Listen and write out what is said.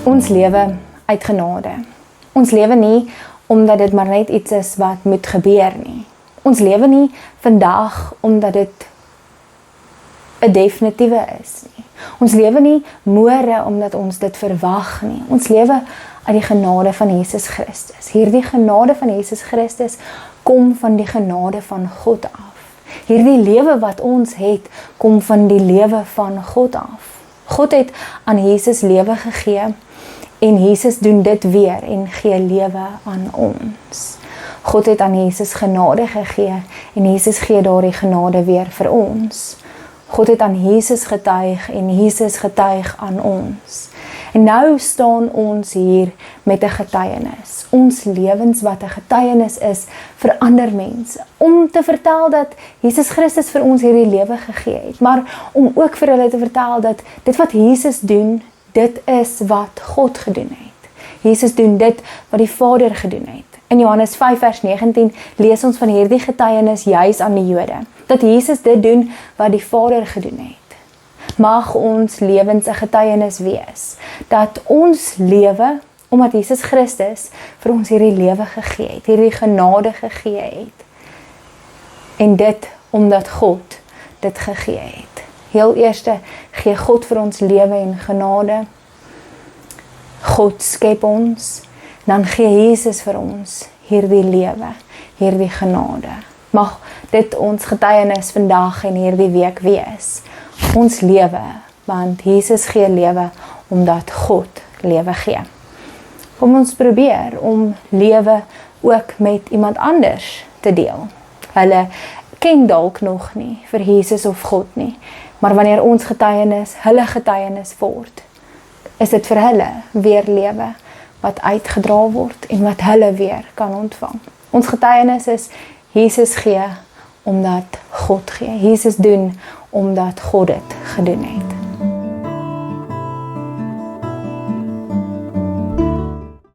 Ons lewe uit genade. Ons lewe nie omdat dit maar net iets is wat moet gebeur nie. Ons lewe nie vandag omdat dit 'n definitiewe is nie. Ons lewe nie môre omdat ons dit verwag nie. Ons lewe uit die genade van Jesus Christus. Hierdie genade van Jesus Christus kom van die genade van God af. Hierdie lewe wat ons het, kom van die lewe van God af. God het aan Jesus lewe gegee en Jesus doen dit weer en gee lewe aan ons. God het aan Jesus genade gegee en Jesus gee daardie genade weer vir ons. God het aan Jesus getuig en Jesus getuig aan ons. En nou staan ons hier met 'n getuienis. Ons lewens wat 'n getuienis is vir ander mense. Om te vertel dat Jesus Christus vir ons hierdie lewe gegee het. Maar om ook vir hulle te vertel dat dit wat Jesus doen, dit is wat God gedoen het. Jesus doen dit wat die Vader gedoen het. In Johannes 5 vers 19 lees ons van hierdie getuienis juis aan die Jode. Dat Jesus dit doen wat die Vader gedoen het. Mag ons lewens 'n getuienis wees. Dat ons lewe, omdat Jesus Christus vir ons hierdie lewe gegee het. Hierdie genade gegee het. En dit omdat God dit gegee het. Heel eerste gee God vir ons lewe en genade. God skep ons. Dan gee Jesus vir ons hierdie lewe, hierdie genade. Mag dit ons getuienis vandag en hierdie week wees. Ons lewe, want Jesus gee lewe omdat God lewe gee. Kom ons probeer om lewe ook met iemand anders te deel. Hulle ken dalk nog nie vir Jesus of God nie, maar wanneer ons getuienis, hulle getuienis word, is dit vir hulle weer lewe wat uitgedra word en wat hulle weer kan ontvang. Ons getuienis is Jesus gee omdat God gee. Jesus doen omdat God dit gedoen het.